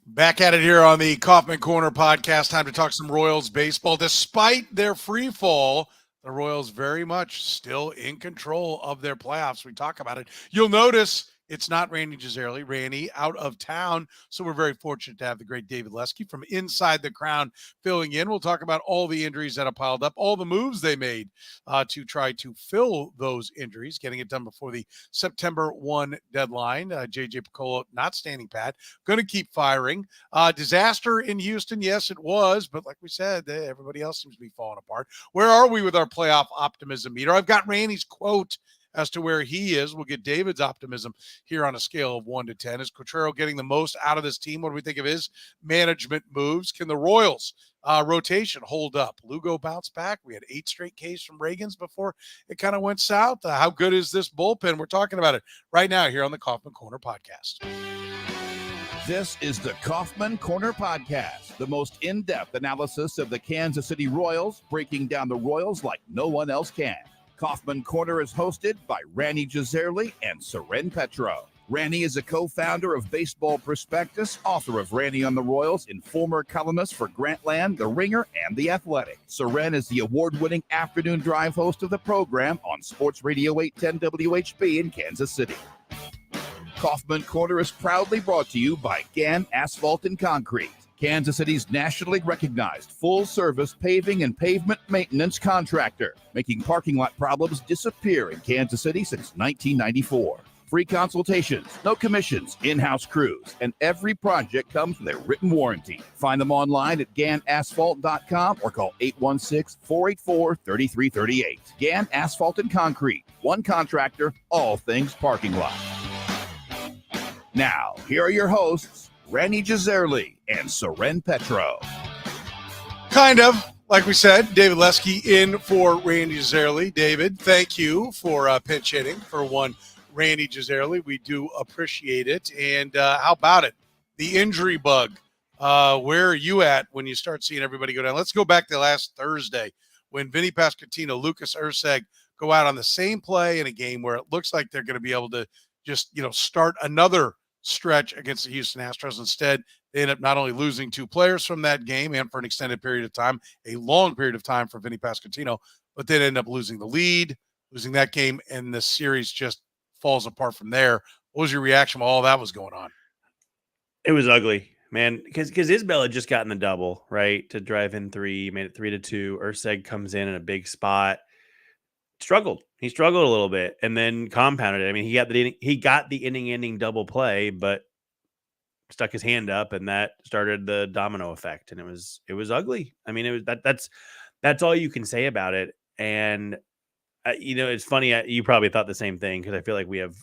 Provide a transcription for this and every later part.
Back at it here on the Kaufman Corner podcast. Time to talk some Royals baseball. Despite their free fall, the Royals very much still in control of their playoffs. We talk about it. You'll notice it's not Rany Jazayerli, Rany out of town. So we're very fortunate to have the great David Lesky from Inside the Crown filling in. We'll talk about all the injuries that have piled up, all the moves they made to try to fill those injuries, getting it done before the September 1 deadline. J.J. Picollo not standing pat, going to keep firing. Disaster in Houston, yes, it was. But like we said, everybody else seems to be falling apart. Where are we with our playoff optimism meter? I've got Rany's quote as to where he is. We'll get David's optimism here on a scale of 1 to 10. Is Quatraro getting the most out of this team? What do we think of his management moves? Can the Royals rotation hold up? Lugo bounced back. We had 8 straight Ks from Reagans before it kind of went south. How good is this bullpen? We're talking about it right now here on the Kaufman Corner podcast. This is the Kaufman Corner Podcast, the most in-depth analysis of the Kansas City Royals, breaking down the Royals like no one else can. Kaufman Corner is hosted by Rany Jazayerli and Soren Petro. Rany is a co-founder of Baseball Prospectus, author of Rany on the Royals, and former columnist for Grantland, The Ringer, and The Athletic. Soren is the award-winning afternoon drive host of the program on Sports Radio 810 WHB in Kansas City. Kaufman Corner is proudly brought to you by Gann Asphalt and Concrete, Kansas City's nationally recognized full-service paving and pavement maintenance contractor, making parking lot problems disappear in Kansas City since 1994. Free consultations, no commissions, in-house crews, and every project comes with a written warranty. Find them online at GannAsphalt.com or call 816-484-3338. Gann Asphalt and Concrete, one contractor, all things parking lot. Now, here are your hosts, Rany Jazayerli and Soren Petro. Kind of, like we said, David Lesky in for Rany Jazayerli. David, thank you for pinch hitting for one Rany Jazayerli. We do appreciate it. And how about it? The injury bug. Where are you at when you start seeing everybody go down? Let's go back to last Thursday when Vinny Pasquantino, Lucas Erceg go out on the same play in a game where it looks like they're going to be able to just, start another stretch against the Houston Astros. Instead, they end up not only losing 2 players from that game and for an extended period of time, a long period of time for Vinny Pasquantino, but they end up losing the lead, losing that game, and the series just falls apart from there. What was your reaction while all that was going on? It was ugly, man, because Isbell had just gotten the double, right, to drive in 3, made it 3-2. Erceg comes in a big spot. He struggled a little bit and then compounded it. I mean, he got the inning-ending double play, but stuck his hand up, and that started the domino effect. And it was ugly. I mean, that's all you can say about it. And it's funny. You probably thought the same thing because I feel like we have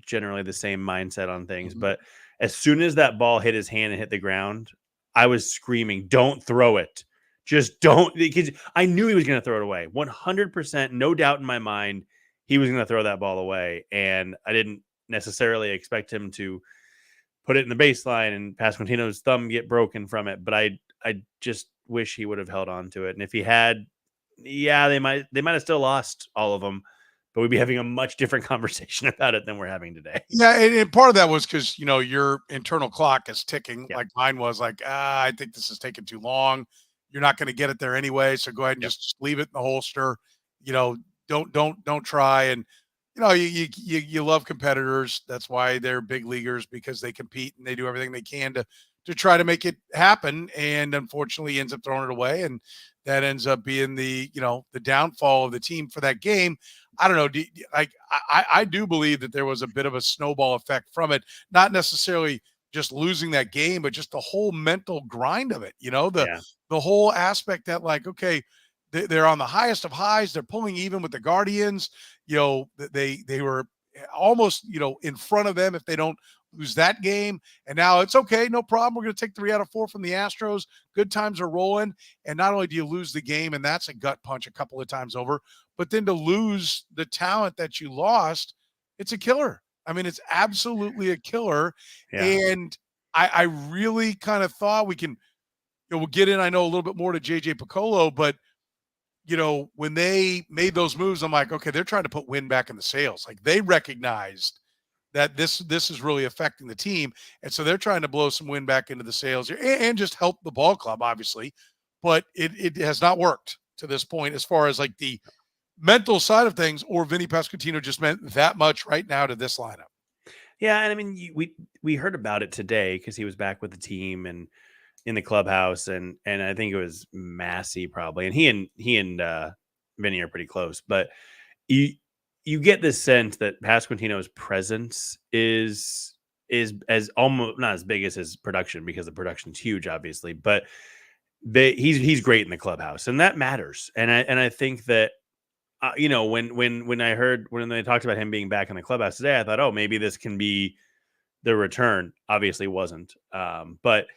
generally the same mindset on things. Mm-hmm. But as soon as that ball hit his hand and hit the ground, I was screaming, "Don't throw it! Just don't," because I knew he was going to throw it away. 100%, no doubt in my mind, he was going to throw that ball away. And I didn't necessarily expect him to put it in the baseline and Pasquantino's thumb get broken from it. But I just wish he would have held on to it. And if he had, they might have still lost all of them, but we'd be having a much different conversation about it than we're having today. Yeah, and part of that was because, your internal clock is ticking, like mine was, like, I think this is taking too long. You're not going to get it there anyway, so go ahead and just leave it in the holster. Don't try. And you love competitors. That's why they're big leaguers, because they compete and they do everything they can to try to make it happen. And unfortunately, he ends up throwing it away, and that ends up being the downfall of the team for that game. I don't know. I do believe that there was a bit of a snowball effect from it, not necessarily just losing that game, but just the whole mental grind of it. The whole aspect that, like, okay, they're on the highest of highs. They're pulling even with the Guardians. They were almost, in front of them if they don't lose that game. And now it's okay. No problem. We're going to take 3 out of 4 from the Astros. Good times are rolling. And not only do you lose the game, and that's a gut punch a couple of times over, but then to lose the talent that you lost, it's a killer. I mean, it's absolutely a killer. Yeah. And I really kind of thought we can, we'll get in, I know, a little bit more to J.J. Picollo, but, when they made those moves, I'm like, okay, they're trying to put wind back in the sails. Like, they recognized that this is really affecting the team. And so they're trying to blow some wind back into the sails here and just help the ball club, obviously. But it has not worked to this point as far as like the mental side of things, or Vinny Pasquantino just meant that much right now to this lineup. Yeah, and I mean, we heard about it today because he was back with the team and in the clubhouse, and I think it was Massey probably, and he and Vinny are pretty close, but you get this sense that Pasquantino's presence is as almost not as big as his production, because the production's huge, obviously, but he's great in the clubhouse, and that matters. And I think that when I heard when they talked about him being back in the clubhouse today, I thought, oh, maybe this can be the return. Obviously, wasn't. But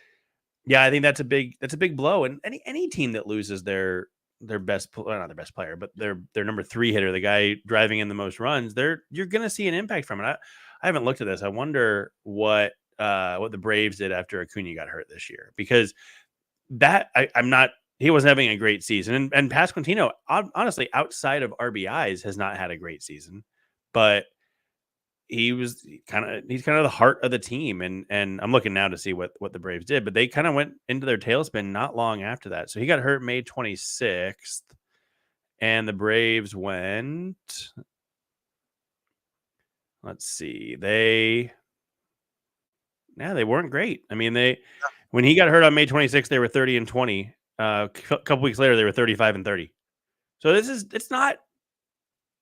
yeah, I think that's a big blow. And any team that loses their best, well, not their best player, but their number 3 hitter, the guy driving in the most runs, you're going to see an impact from it. I haven't looked at this. I wonder what the Braves did after Acuna got hurt this year, because he wasn't having a great season. And Pasquantino, honestly, outside of RBIs, has not had a great season, but he's kind of the heart of the team. And I'm looking now to see what the Braves did, but they kind of went into their tailspin not long after that. So he got hurt May 26th, and the Braves went, let's see, they weren't great. I mean, when he got hurt on May 26th, they were 30-20. A couple weeks later, they were 35-30. So it's not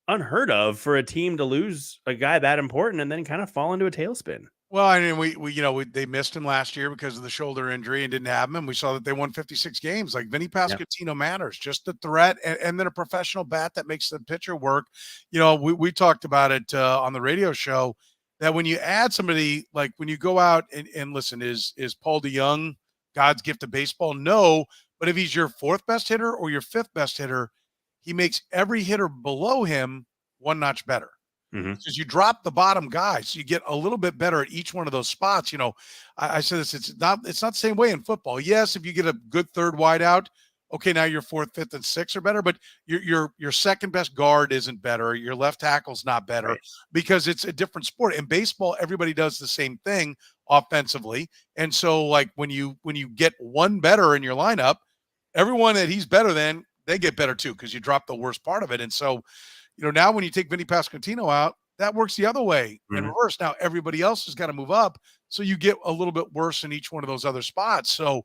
unheard of for a team to lose a guy that important and then kind of fall into a tailspin. Well, I mean, they missed him last year because of the shoulder injury and didn't have him. And we saw that they won 56 games. Like, Vinny Pasquantino matters, just the threat and then a professional bat that makes the pitcher work. We talked about it on the radio show, that when you add somebody, like when you go out and listen, is Paul DeJong God's gift to baseball? No. But if he's your 4th best hitter or your 5th best hitter, he makes every hitter below him one notch better. Because you drop the bottom guy, so you get a little bit better at each one of those spots. I said this, it's not the same way in football. Yes, if you get a good 3rd wideout, okay, now your 4th, 5th, and 6th are better, but your 2nd best guard isn't better. Your left tackle's not better, right, because it's a different sport. In baseball, everybody does the same thing offensively. And so, like, when you get one better in your lineup, everyone that he's better than, they get better too, because you drop the worst part of it. And so, now when you take Vinny Pasquantino out, that works the other way in reverse. Now everybody else has got to move up, so you get a little bit worse in each one of those other spots. So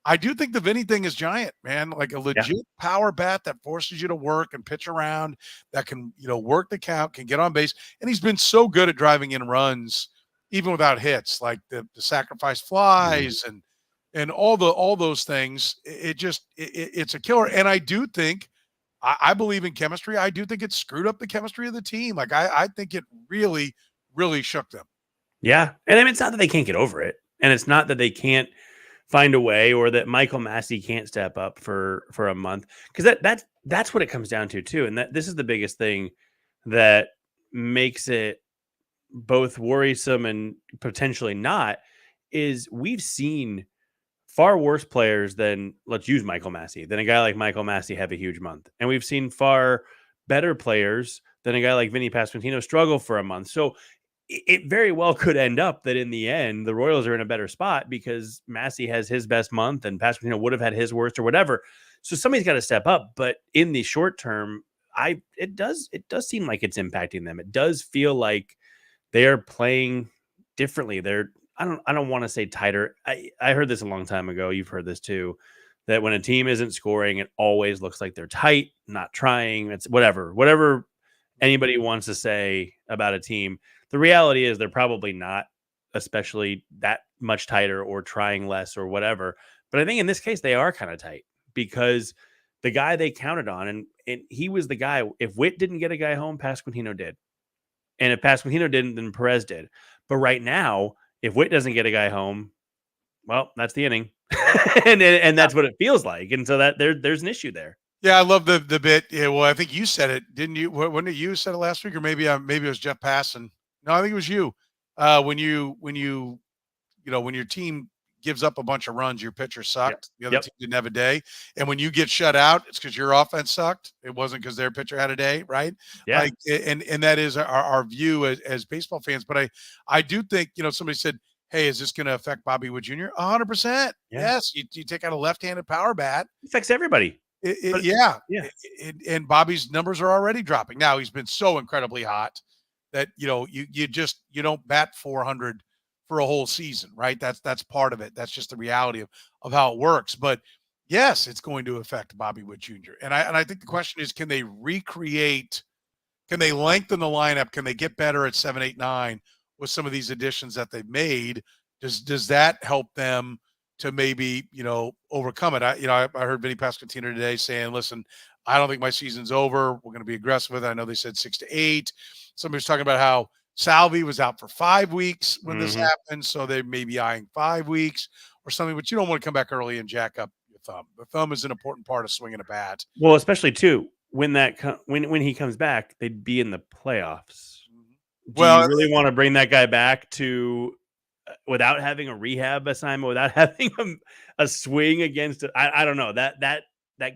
I do think the Vinny thing is giant, man. Like a legit power bat that forces you to work and pitch around, that can, work the count, can get on base. And he's been so good at driving in runs, even without hits, like the sacrifice flies and all those things. It's a killer. And I do think, I believe in chemistry. I do think it screwed up the chemistry of the team. Like, I think it really, really shook them. Yeah. And I mean, it's not that they can't get over it, and it's not that they can't find a way, or that Michael Massey can't step up for a month, because that's what it comes down to too. And this is the biggest thing that makes it both worrisome and potentially not, is we've seen far worse players than, let's use Michael Massey, than a guy like Michael Massey have a huge month. And we've seen far better players than a guy like Vinny Pasquantino struggle for a month. So it very well could end up that in the end, the Royals are in a better spot because Massey has his best month and Pasquantino would have had his worst or whatever. So somebody's got to step up. But in the short term, it does seem like it's impacting them. It does feel like they are playing differently. I don't want to say tighter. I heard this a long time ago. You've heard this too, that when a team isn't scoring, it always looks like they're tight, not trying. It's whatever anybody wants to say about a team. The reality is they're probably not, especially that much tighter or trying less or whatever. But I think in this case, they are kind of tight, because the guy they counted on, and he was the guy, if Witt didn't get a guy home, Pasquantino did. And if Pasquantino didn't, then Perez did. But right now, if Witt doesn't get a guy home, well, that's the inning. and that's what it feels like. And so that there's an issue there. Yeah, I love the bit. Yeah, well, I think you said it, didn't you? When did you said it last week, or maybe it was Jeff Passan? No, I think it was you. When your team gives up a bunch of runs, your pitcher sucked. Yep. The other team didn't have a day. And when you get shut out, it's because your offense sucked. It wasn't because their pitcher had a day, right? Yeah. Like, and that is our view as baseball fans. But I do think, somebody said, hey, is this going to affect Bobby Wood Jr.? 100%. Yes. You take out a left-handed power bat. It affects everybody. Yeah. And Bobby's numbers are already dropping. Now he's been so incredibly hot that, you don't bat 400 for a whole season, right? That's part of it. That's just the reality of how it works. But yes, it's going to affect Bobby Wood Jr. And I think the question is, can they lengthen the lineup? Can they get better at 7, 8, 9 with some of these additions that they've made? Does that help them to maybe, overcome it? I heard Vinny Pasquantino today saying, listen, I don't think my season's over. We're going to be aggressive with it. I know they said 6 to 8. Somebody was talking about how Salvi was out for 5 weeks when this happened. So they may be eyeing 5 weeks or something, but you don't want to come back early and jack up your thumb. The thumb is an important part of swinging a bat. Well, especially too, when he comes back, they'd be in the playoffs. Do you really want to bring that guy back to without having a rehab assignment, without having a swing against it? I don't know. That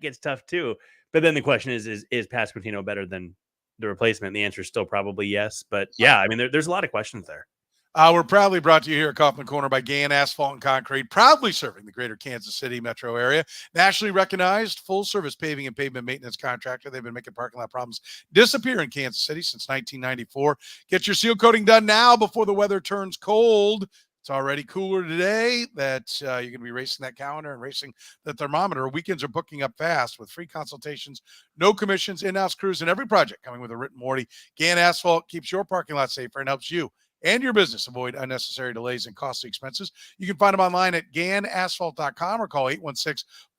gets tough too. But then the question is Pasquantino better than the replacement? The answer is still probably yes. But yeah, I mean, there's a lot of questions there. We're proudly brought to you here at Kaufman Corner by Gann Asphalt and Concrete, proudly serving the greater Kansas City metro area. Nationally recognized full-service paving and pavement maintenance contractor. They've been making parking lot problems disappear in Kansas City since 1994. Get your seal coating done now before the weather turns cold. It's already cooler today that you're going to be racing that calendar and racing the thermometer. Weekends are booking up fast with free consultations, no commissions, in-house crews, and every project coming with a written warranty. Gann Asphalt keeps your parking lot safer and helps you and your business avoid unnecessary delays and costly expenses. You can find them online at GannAsphalt.com or call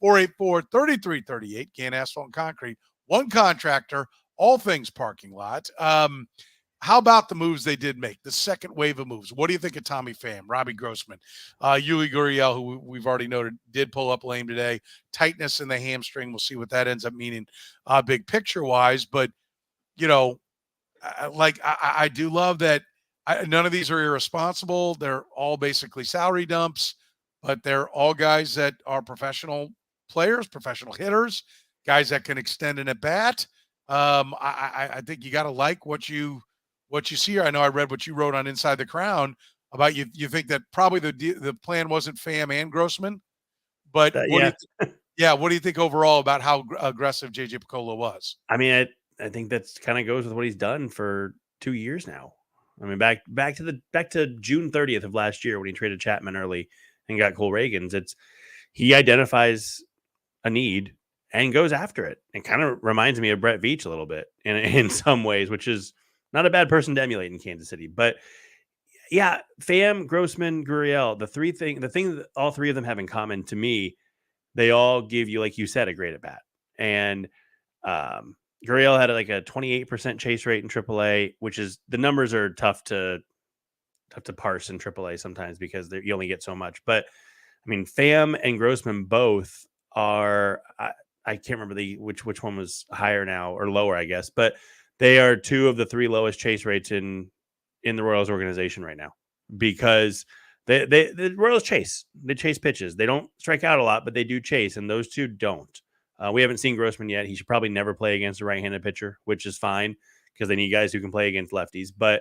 816-484-3338. Gann Asphalt and Concrete, one contractor, all things parking lot. How about the moves they did make, the second wave of moves? What do you think of Tommy Pham, Robbie Grossman, Yuli Gurriel, who we've already noted did pull up lame today, tightness in the hamstring. We'll see what that ends up meaning big picture-wise. But, I do love that none of these are irresponsible. They're all basically salary dumps, but they're all guys that are professional players, professional hitters, guys that can extend an at-bat. I think you got to like what you see here. I know I read what you wrote on Inside the Crown about you think that probably the plan wasn't Pham and Grossman, but what do you think overall about how aggressive JJ Picollo was? I mean, I think that's kind of goes with what he's done for 2 years now. I mean, back to June 30th of last year when he traded Chapman early and got Cole Reagans. He identifies a need and goes after it. It kind of reminds me of Brett Veach a little bit in some ways, which is not a bad person to emulate in Kansas City. But yeah, Pham, Grossman, Gurriel, the thing that all three of them have in common to me, they all give you, like you said, a great at bat. And Gurriel had like a 28% chase rate in AAA, which is the numbers are tough to parse in AAA sometimes because you only get so much. But I mean, Pham and Grossman both are. I can't remember which one was higher now or lower, I guess, but they are two of the three lowest chase rates in the Royals organization right now because the Royals chase. They chase pitches. They don't strike out a lot, but they do chase, and those two don't. We haven't seen Grossman yet. He should probably never play against a right-handed pitcher, which is fine because they need guys who can play against lefties. But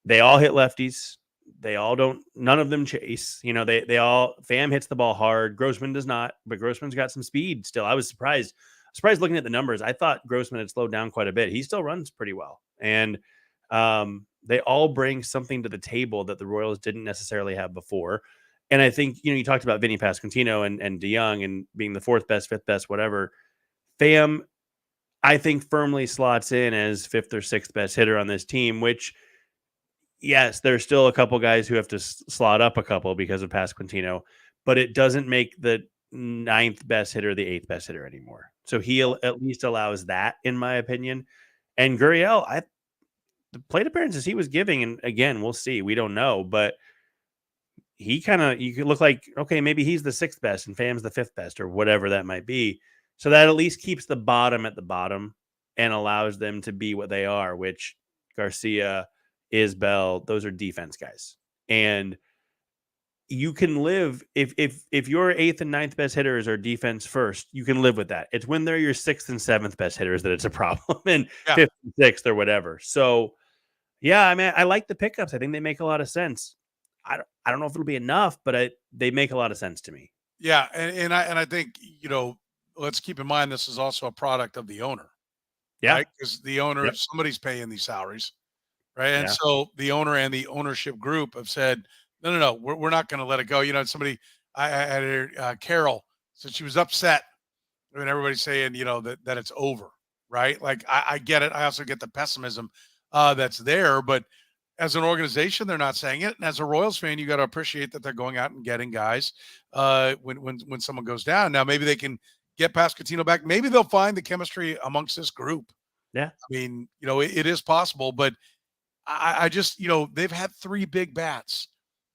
they all hit lefties. They all don't. None of them chase. They all. Pham hits the ball hard. Grossman does not, but Grossman's got some speed still. I was surprised looking at the numbers. I thought Grossman had slowed down quite a bit. He still runs pretty well, and they all bring something to the table that the Royals didn't necessarily have before. And I think, you talked about Vinny Pasquantino and DeYoung and being the fourth best, fifth best, whatever. Pham, I think, firmly slots in as fifth or sixth best hitter on this team, which, yes, there's still a couple guys who have to slot up a couple because of Pasquantino, but it doesn't make the ninth best hitter the eighth best hitter anymore. So he at least allows that, in my opinion. And Gurriel, the plate appearances he was giving, and again, we'll see. We don't know, but he you could look like, okay, maybe he's the sixth best and Pham's the fifth best or whatever that might be. So that at least keeps the bottom at the bottom and allows them to be what they are, which Garcia, Isbell, those are defense guys. And you can live if your 8th and 9th best hitters are defense first, you can live with that. It's when they're your 6th and 7th best hitters that it's a problem, and 5th and 6th or whatever. So, yeah, I mean, I like the pickups. I think they make a lot of sense. I don't know if it'll be enough, but they make a lot of sense to me. Yeah, and I think, let's keep in mind this is also a product of the owner. Yeah. Right? Because the owner, somebody's paying these salaries, right? And so the owner and the ownership group have said, no, we're not going to let it go. Somebody, I had Carol said she was upset when everybody's saying, that it's over, right? Like I get it. I also get the pessimism that's there, but as an organization, they're not saying it. And as a Royals fan, you got to appreciate that they're going out and getting guys when someone goes down. Now, maybe they can get Pasquantino back. Maybe they'll find the chemistry amongst this group. Yeah. I mean, it is possible, but I just, they've had 3 big bats.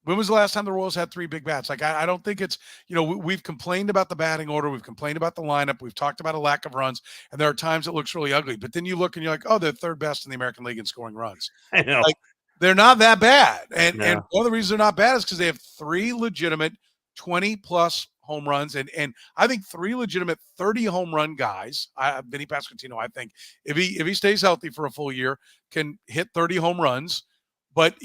When was the last time the Royals had 3 big bats? Like, I don't think it's, we've complained about the batting order. We've complained about the lineup. We've talked about a lack of runs. And there are times it looks really ugly. But then you look and you're like, oh, they're 3rd best in the American League in scoring runs. I know. Like, they're not that bad. And one of the reasons they're not bad is because they have 3 legitimate 20-plus home runs. And I think 3 legitimate 30 home run guys. Vinny Pasquantino, I think, if he stays healthy for a full year, can hit 30 home runs. But,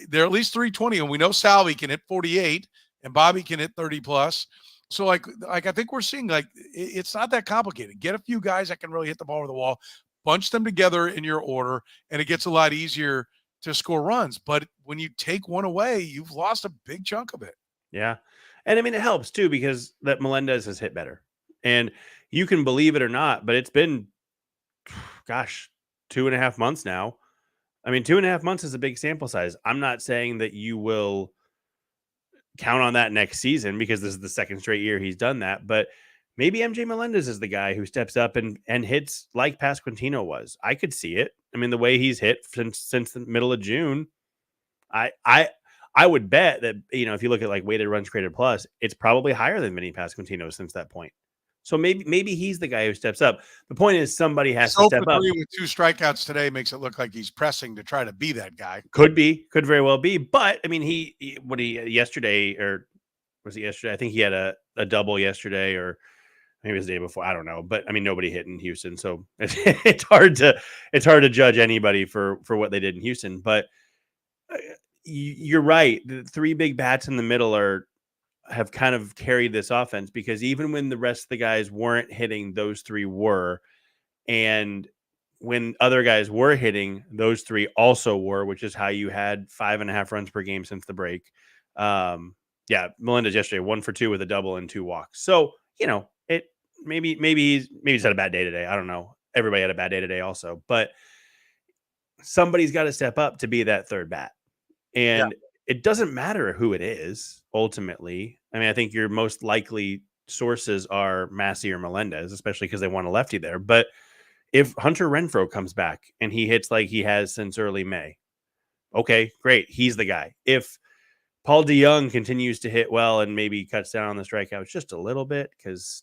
they're at least 320. And we know Salvi can hit 48 and Bobby can hit 30 plus. So like I think we're seeing it's not that complicated. Get a few guys that can really hit the ball over the wall, bunch them together in your order, and it gets a lot easier to score runs. But when you take one away, you've lost a big chunk of it. Yeah. And I mean, it helps too, because that Melendez has hit better, and you can believe it or not, but it's been, 2.5 months now. I mean, 2.5 months is a big sample size. I'm not saying that you will count on that next season, because this is the 2nd straight year he's done that, but maybe MJ Melendez is the guy who steps up and hits like Pasquantino was. I could see it. I mean, the way he's hit since the middle of June, I would bet that, if you look at like weighted runs created plus, it's probably higher than Vinny Pasquantino since that point. So maybe he's the guy who steps up. The point is somebody has to step up. With 2 strikeouts today makes it look like he's pressing to try to be that guy. Could very well be. But I mean, yesterday, or was it yesterday? I think he had a double yesterday, or maybe it was the day before. I don't know. But I mean, nobody hit in Houston, so it's hard to judge anybody for what they did in Houston. But you're right. The 3 big bats in the middle have kind of carried this offense, because even when the rest of the guys weren't hitting, those 3 were. And when other guys were hitting, those 3 also were, which is how you had 5.5 runs per game since the break. Melendez yesterday, 1 for 2 with a double and 2 walks. So, it maybe he's had a bad day today. I don't know. Everybody had a bad day today also, but somebody's got to step up to be that 3rd bat. And it doesn't matter who it is ultimately. I mean, I think your most likely sources are Massey or Melendez, especially because they want a lefty there. But if Hunter Renfroe comes back and he hits like he has since early May, okay, great. He's the guy. If Paul DeYoung continues to hit well and maybe cuts down on the strikeouts just a little bit, because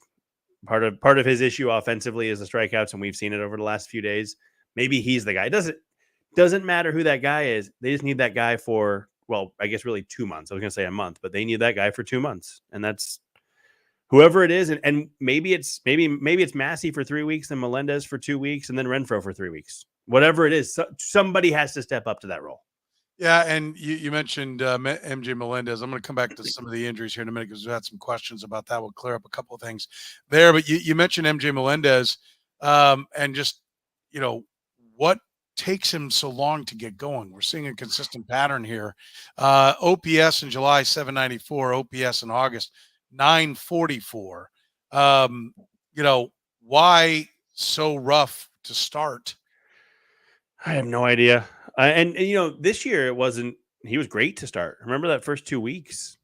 part of his issue offensively is the strikeouts, and we've seen it over the last few days, maybe he's the guy. It doesn't matter who that guy is. They just need that guy for, well, I guess really 2 months. I was going to say a month, but they need that guy for 2 months. And that's whoever it is. And maybe it's Massey for 3 weeks, then Melendez for 2 weeks, and then Renfroe for 3 weeks. Whatever it is, somebody has to step up to that role. Yeah, and you mentioned MJ Melendez. I'm going to come back to some of the injuries here in a minute, because we had some questions about that. We'll clear up a couple of things there. But you mentioned MJ Melendez, and just, what takes him so long to get going. We're seeing a consistent pattern here. OPS in July, 794. OPS in August, 944. Why so rough to start? I have no idea. And this year he was great to start. Remember that first 2 weeks?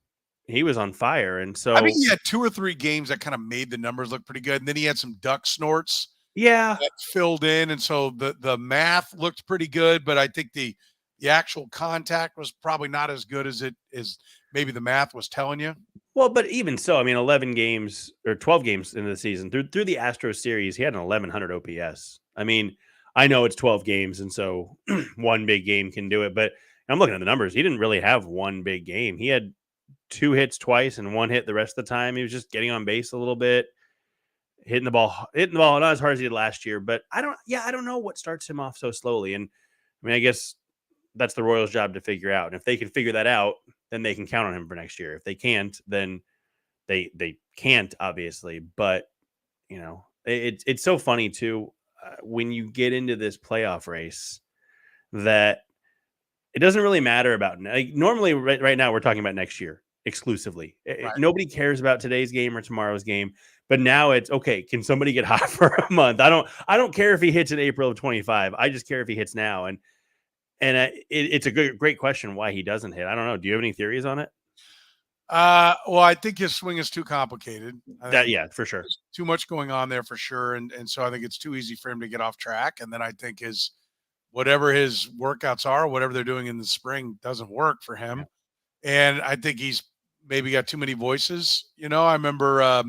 He was on fire. And so, I mean, he had 2 or 3 games that kind of made the numbers look pretty good. And then he had some duck snorts. Yeah, that filled in, and so the math looked pretty good, but I think the actual contact was probably not as good as maybe the math was telling you. Well, but even so, I mean, 11 games or 12 games into the season through the Astros series, he had an 1100 OPS. I mean, I know it's 12 games, and so one big game can do it, but I'm looking at the numbers. He didn't really have one big game. He had 2 hits twice and 1 hit the rest of the time. He was just getting on base a little bit, hitting the ball not as hard as he did last year. But I don't know what starts him off so slowly. And I mean, I guess that's the Royals' job to figure out. And if they can figure that out, then they can count on him for next year. If they can't, then they can't, obviously. But it's so funny too when you get into this playoff race that it doesn't really matter about, like, normally right now we're talking about next year exclusively. Right. Nobody cares about today's game or tomorrow's game, but now it's okay. Can somebody get hot for a month? I don't care if he hits in April of 25. I just care if he hits now. And it's a great question why he doesn't hit. I don't know. Do you have any theories on it? Well, I think his swing is too complicated. For sure. There's too much going on there for sure. And so I think it's too easy for him to get off track. And then I think whatever his workouts are, whatever they're doing in the spring doesn't work for him. Yeah. And I think he's maybe got too many voices. I remember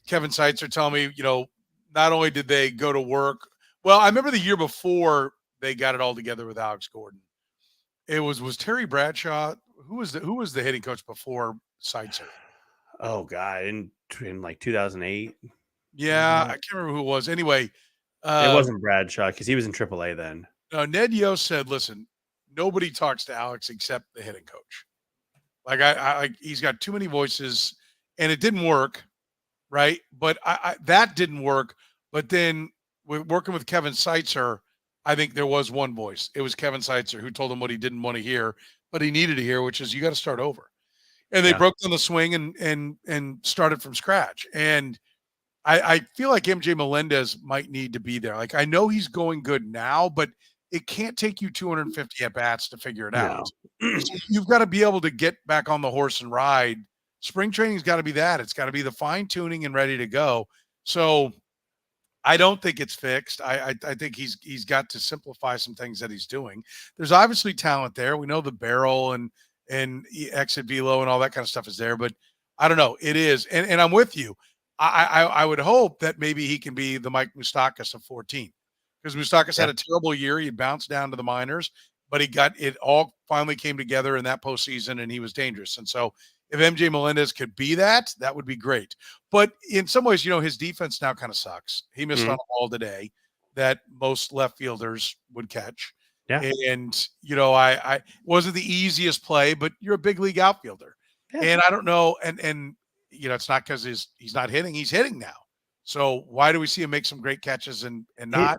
Kevin Seitzer telling me, not only did they go to work. Well, I remember the year before they got it all together with Alex Gordon. It was Terry Bradshaw. Who was the hitting coach before Seitzer? Oh God, in like 2008. Yeah, I can't remember who it was. Anyway, it wasn't Bradshaw because he was in AAA then. Ned Yost said, "Listen, nobody talks to Alex except the hitting coach. Like he's got too many voices, and it didn't work, right? But that didn't work. But then working with Kevin Seitzer, I think there was one voice. It was Kevin Seitzer who told him what he didn't want to hear, but he needed to hear, which is you got to start over. And they broke down the swing and started from scratch. And I feel like MJ Melendez might need to be there. Like, I know he's going good now, but it can't take you 250 at bats to figure it out. So you've got to be able to get back on the horse and ride. Spring training's got to be that. It's got to be the fine tuning and ready to go. So I don't think it's fixed. I think he's got to simplify some things that he's doing. There's obviously talent there. We know the barrel and exit velo and all that kind of stuff is there, but I don't know. It is. And I'm with you. I would hope that maybe he can be the Mike Moustakas of 14, because Moustakas had a terrible year. He bounced down to the minors, but it all finally came together in that postseason, and he was dangerous. And so if MJ Melendez could be that, that would be great. But in some ways, his defense now kind of sucks. He missed on a ball today that most left fielders would catch. Yeah. And, I wasn't the easiest play, but you're a big league outfielder. Yeah. And I don't know. And it's not because he's not hitting. He's hitting now. So why do we see him make some great catches and not?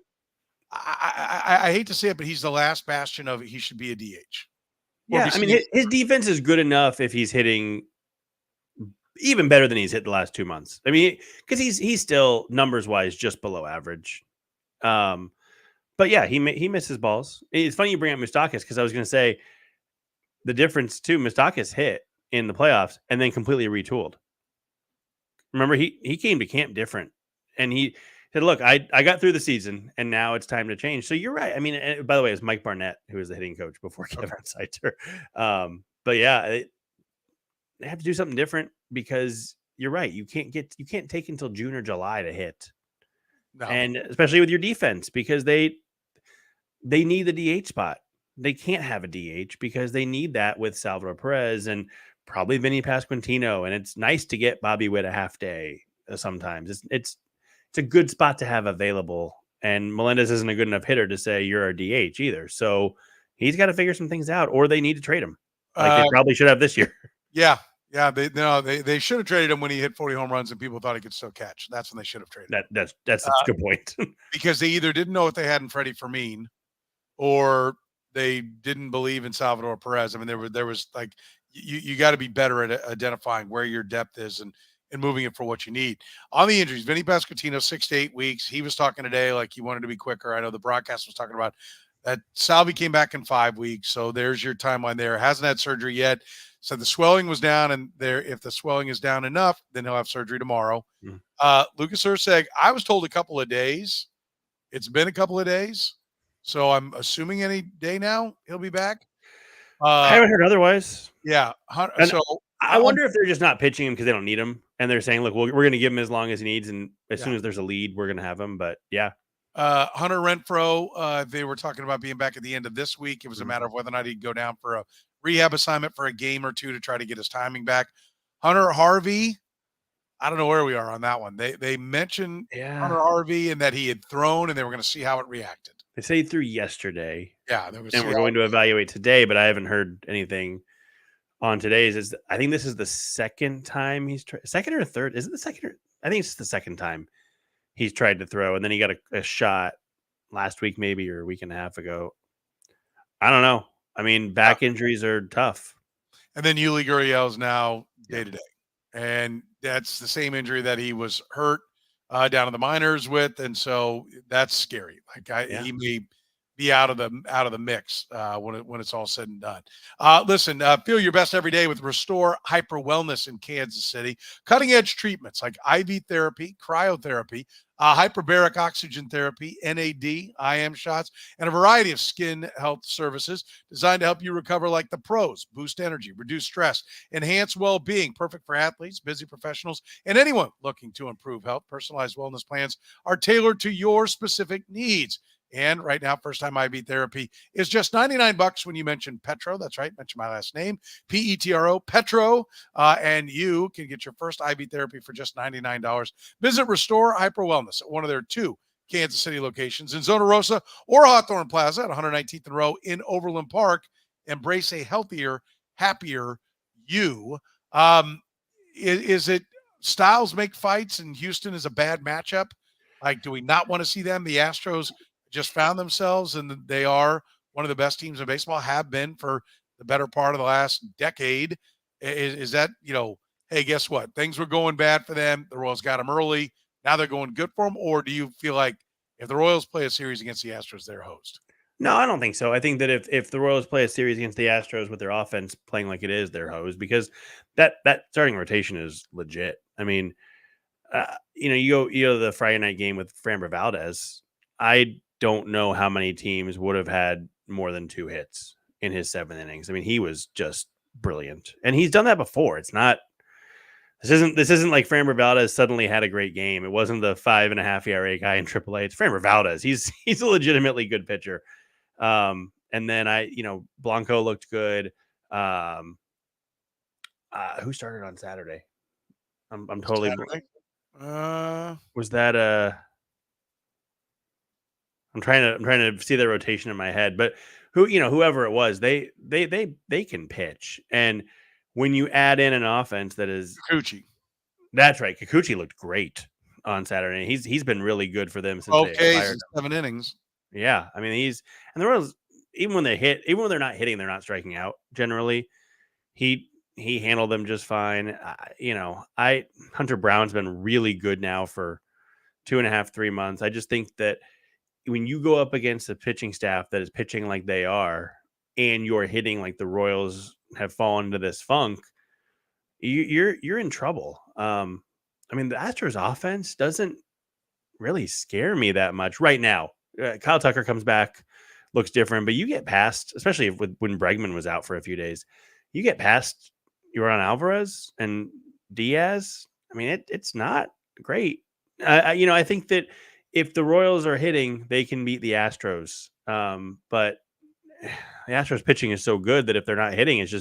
I hate to say it, but he's the last bastion of he should be a DH. Yeah, I mean, his defense is good enough if he's hitting even better than he's hit the last 2 months. I mean, because he's still numbers-wise just below average. But yeah, he misses balls. It's funny you bring up Moustakas, because I was going to say the difference too. Moustakas hit in the playoffs and then completely retooled. Remember, he came to camp different, and he said, "Look, I got through the season, and now it's time to change." So you're right. I mean, by the way, it's Mike Barnett who was the hitting coach before Kevin Seitzer. But yeah, they have to do something different, because you're right. You can't take until June or July to hit, and especially with your defense, because they need the DH spot. They can't have a DH because they need that with Salvador Perez and probably Vinny Pasquantino. And it's nice to get Bobby Witt a half day sometimes. It's a good spot to have available. And Melendez isn't a good enough hitter to say you're a DH either. So he's got to figure some things out, or they need to trade him like they probably should have this year. Yeah. Yeah. They should have traded him when he hit 40 home runs and people thought he could still catch. That's when they should have traded him. That's a good point. Because they either didn't know what they had in Freddie Fermin, or they didn't believe in Salvador Perez. I mean, there was like, you got to be better at identifying where your depth is and moving it for what you need. On the injuries, Vinny Pasquantino, 6 to 8 weeks. He was talking today like he wanted to be quicker. I know the broadcast was talking about that. Salvi came back in 5 weeks. So there's your timeline there. Hasn't had surgery yet. So the swelling was down, and if the swelling is down enough, then he'll have surgery tomorrow. Lucas Erceg, I was told a couple of days. It's been a couple of days. So I'm assuming any day now he'll be back. I haven't heard otherwise. Yeah. So I wonder if they're just not pitching him because they don't need him, and they're saying, "Look, we're going to give him as long as he needs, and as soon as there's a lead, we're going to have him." But yeah, Hunter Renfroe, they were talking about being back at the end of this week. It was a matter of whether or not he'd go down for a rehab assignment for a game or two to try to get his timing back. Hunter Harvey, I don't know where we are on that one. They mentioned Hunter Harvey and that he had thrown, and they were going to see how it reacted. They say he threw yesterday. Yeah, and we're going to evaluate today, but I haven't heard anything on today's. I think this is the second time he's second or third. Is it the second? I think it's the second time he's tried to throw, and then he got a shot last week, maybe, or a week and a half ago. I don't know. I mean, back injuries are tough. And then Yuli Gurriel is now day to day, and that's the same injury that he was hurt down in the minors with, and so that's scary. Like he may be out of the mix when it's all said and done. Listen, feel your best every day with Restore Hyper Wellness in Kansas City. Cutting edge treatments like IV therapy, cryotherapy, hyperbaric oxygen therapy, NAD, IM shots, and a variety of skin health services designed to help you recover like the pros. Boost energy, reduce stress, enhance well-being. Perfect for athletes, busy professionals, and anyone looking to improve health. Personalized wellness plans are tailored to your specific needs. And right now, first-time IV therapy is just $99 when you mention Petro. That's right. Mention my last name, Petro, Petro. And you can get your first IV therapy for just $99. Visit Restore Hyper Wellness at one of their 2 Kansas City locations in Zona Rosa or Hawthorne Plaza at 119th and Row in Overland Park. Embrace a healthier, happier you. Is it styles make fights and Houston is a bad matchup? Like, do we not want to see them? The Astros just found themselves, and they are one of the best teams in baseball, have been for the better part of the last decade. Is that, hey, guess what? Things were going bad for them. The Royals got them early. Now they're going good for them. Or do you feel like if the Royals play a series against the Astros, they're host? No, I don't think so. I think that if the Royals play a series against the Astros with their offense playing like it is, they're hosed, because that starting rotation is legit. I mean, you go to the Friday night game with Framber Valdez. I don't know how many teams would have had more than 2 hits in his 7 innings. I mean, he was just brilliant, and he's done that before. This isn't like Framber Valdez suddenly had a great game. It wasn't the 5.5 ERA guy in AAA. It's Framber Valdez. He's a legitimately good pitcher. And then Blanco looked good. Who started on Saturday? I'm totally. Saturday? Was that I'm trying to see the rotation in my head, but whoever it was, they can pitch. And when you add in an offense that is Kikuchi, that's right. Kikuchi looked great on Saturday. He's been really good for them since they hired him. 7 innings. Yeah, I mean and the Royals, even when they're not hitting, they're not striking out generally. He handled them just fine. Hunter Brown's been really good now for 2.5, 3 months. I just think that when you go up against a pitching staff that is pitching like they are, and you're hitting like the Royals have fallen into this funk, you're in trouble. I mean, the Astros offense doesn't really scare me that much right now. Kyle Tucker comes back, looks different, but you get past, especially when Bregman was out for a few days, you get past Yordan Alvarez and Diaz. I mean, it's not great. I think that if the Royals are hitting, they can beat the Astros. But the Astros pitching is so good that if they're not hitting, it's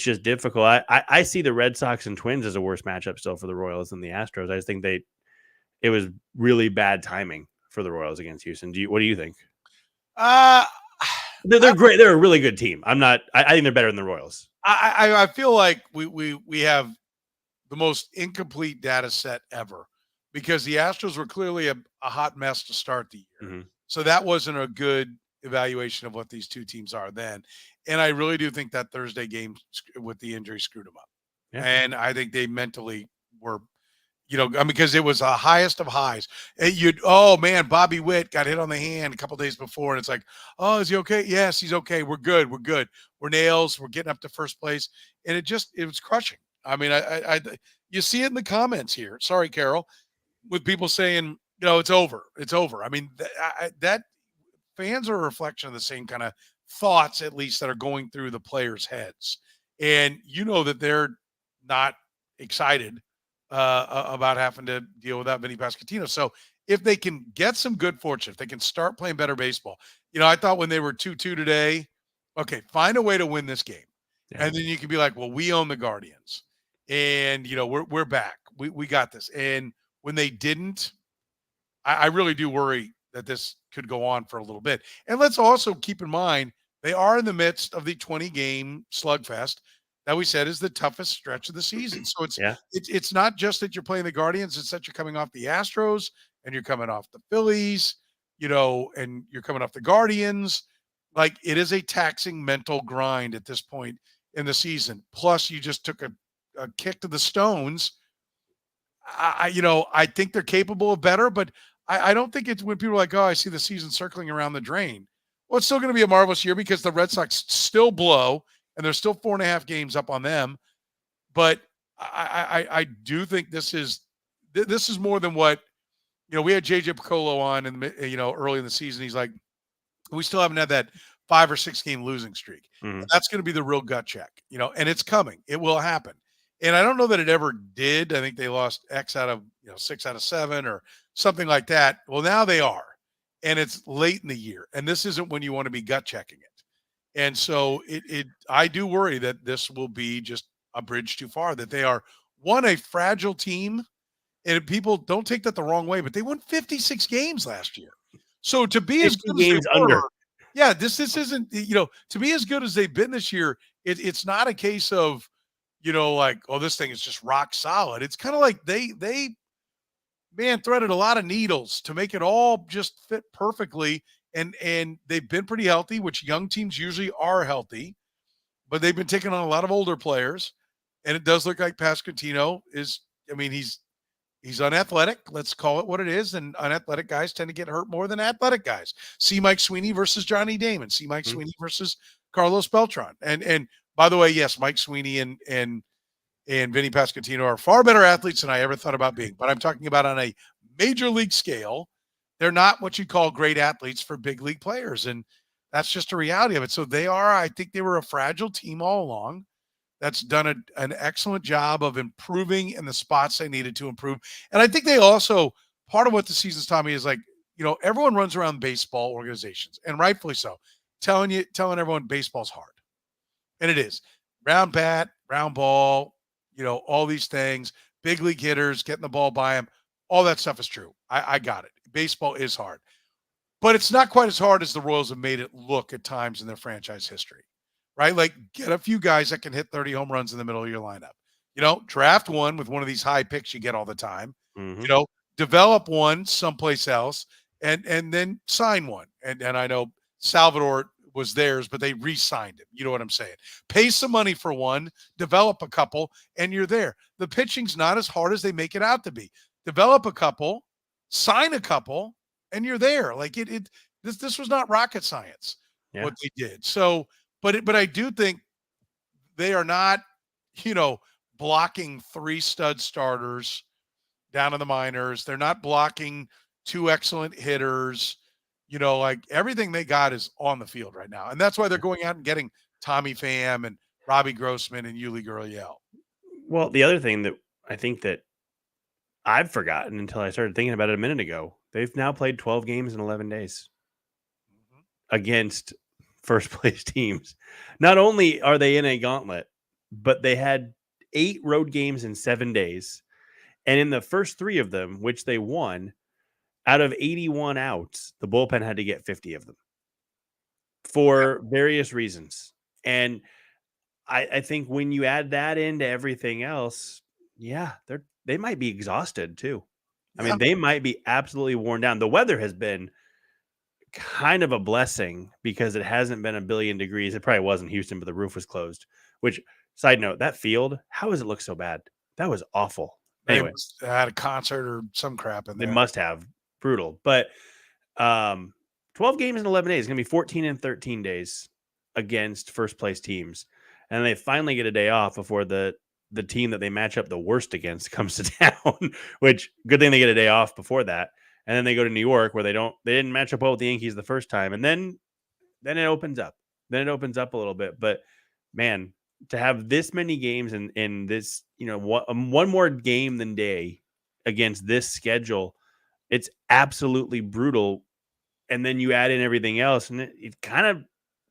just difficult. I see the Red Sox and Twins as a worse matchup still for the Royals than the Astros. I just think it was really bad timing for the Royals against Houston. What do you think? They're great. They're a really good team. I think they're better than the Royals. I feel like we have the most incomplete data set ever, because the Astros were clearly a hot mess to start the year. Mm-hmm. So that wasn't a good evaluation of what these two teams are then. And I really do think that Thursday game with the injury screwed them up. Yeah. And I think they mentally were, because it was the highest of highs. Bobby Witt got hit on the hand a couple days before, and it's like, oh, is he okay? Yes, he's okay. We're good. We're nails. We're getting up to first place. And it was crushing. I mean, you see it in the comments here. Sorry, Carol, with people saying, it's over. It's over. I mean, that fans are a reflection of the same kind of thoughts, at least, that are going through the players' heads. And that they're not excited about having to deal without Vinny Pasquantino. So if they can get some good fortune, if they can start playing better baseball, I thought when they were 2-2 today, okay, find a way to win this game. Yeah. And then you can be like, well, we own the Guardians. and we're back. We got this. And when they didn't, I really do worry that this could go on for a little bit. And let's also keep in mind they are in the midst of the 20-game slugfest that we said is the toughest stretch of the season. So it's not just that you're playing the Guardians; it's that you're coming off the Astros and you're coming off the Phillies, and you're coming off the Guardians. Like, it is a taxing mental grind at this point in the season. Plus, you just took a kick to the stones. I think they're capable of better, but I don't think it's when people are like, oh, I see the season circling around the drain. Well, it's still going to be a marvelous year because the Red Sox still blow, and there's still 4.5 games up on them. But I do think this is more than what, we had JJ Piccolo on and early in the season. He's like, we still haven't had that 5 or 6 game losing streak. Mm-hmm. That's going to be the real gut check, and it's coming. It will happen. And I don't know that it ever did. I think they lost X out of 6 out of 7 or something like that. Well, now they are, and it's late in the year, and this isn't when you want to be gut checking it. And so I do worry that this will be just a bridge too far. That they are a fragile team, and people don't take that the wrong way, but they won 56 games last year. So to be as good games as they under. were, yeah, this isn't to be as good as they've been this year. It's not a case of like, oh, this thing is just rock solid. It's kind of like they threaded a lot of needles to make it all just fit perfectly. And they've been pretty healthy, which young teams usually are healthy, but they've been taking on a lot of older players. And it does look like Pasquantino is, he's unathletic. Let's call it what it is. And unathletic guys tend to get hurt more than athletic guys. See Mike Sweeney versus Johnny Damon. See Mike Sweeney versus Carlos Beltran. And by the way, yes, Mike Sweeney and Vinny Pasquantino are far better athletes than I ever thought about being. But I'm talking about on a major league scale. They're not what you call great athletes for big league players. And that's just a reality of it. So I think they were a fragile team all along that's done an excellent job of improving in the spots they needed to improve. And I think they also, part of what the season's taught me is like, everyone runs around baseball organizations, and rightfully so, telling everyone baseball's hard. And it is. Round bat, round ball, all these things, big league hitters, getting the ball by them, all that stuff is true. I got it. Baseball is hard. But it's not quite as hard as the Royals have made it look at times in their franchise history, right? Like, get a few guys that can hit 30 home runs in the middle of your lineup. Draft one with one of these high picks you get all the time. Mm-hmm. Develop one someplace else and then sign one. And I know Salvador was theirs, but they re-signed him. You know what I'm saying? Pay some money for one, develop a couple, and you're there. The pitching's not as hard as they make it out to be. Develop a couple, sign a couple, and you're there. Like this was not rocket science what they did. So, but I do think they are not, blocking 3 stud starters down in the minors. They're not blocking 2 excellent hitters. Like, everything they got is on the field right now. And that's why they're going out and getting Tommy Pham and Robbie Grossman and Yuli Gurriel. Well, the other thing that I think that I've forgotten until I started thinking about it a minute ago, they've now played 12 games in 11 days against first place teams. Not only are they in a gauntlet, but they had 8 road games in 7 days. And in the first 3 of them, which they won, out of 81 outs, the bullpen had to get 50 of them for various reasons. And I think when you add that into everything else, they might be exhausted too. I mean, they might be absolutely worn down. The weather has been kind of a blessing because it hasn't been a billion degrees. It probably was in Houston, but the roof was closed. Which, side note, that field, how does it look so bad? That was awful. Anyway, they had a concert or some crap in there. They must have. Brutal. But 12 games in 11 days is going to be 14 and 13 days against first place teams. And they finally get a day off before the team that they match up the worst against comes to town, which good thing they get a day off before that. And then they go to New York where they didn't match up well with the Yankees the first time. And then it opens up. Then it opens up a little bit. But man, to have this many games in this, one more game than day against this schedule, it's absolutely brutal. And then you add in everything else, and it kind of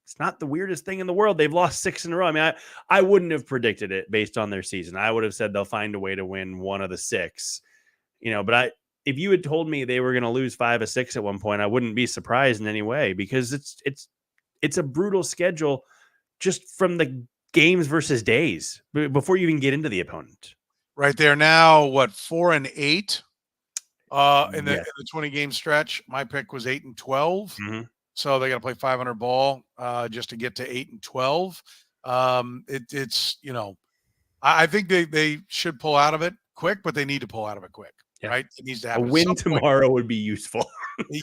It's not the weirdest thing in the world. They've lost 6 in a row. I mean, I wouldn't have predicted it based on their season. I would have said they'll find a way to win one of the 6, but if you had told me they were going to lose 5 of 6 at one point, I wouldn't be surprised in any way, because it's a brutal schedule just from the games versus days before you even get into the opponent. Right there now, 4-8 in the 20 game stretch. My pick was 8-12. Mm-hmm. So they got to play 500 ball just to get to 8-12. I think they should pull out of it quick, but they need to pull out of it quick. Yeah. Right? It needs to happen. A win tomorrow would be useful.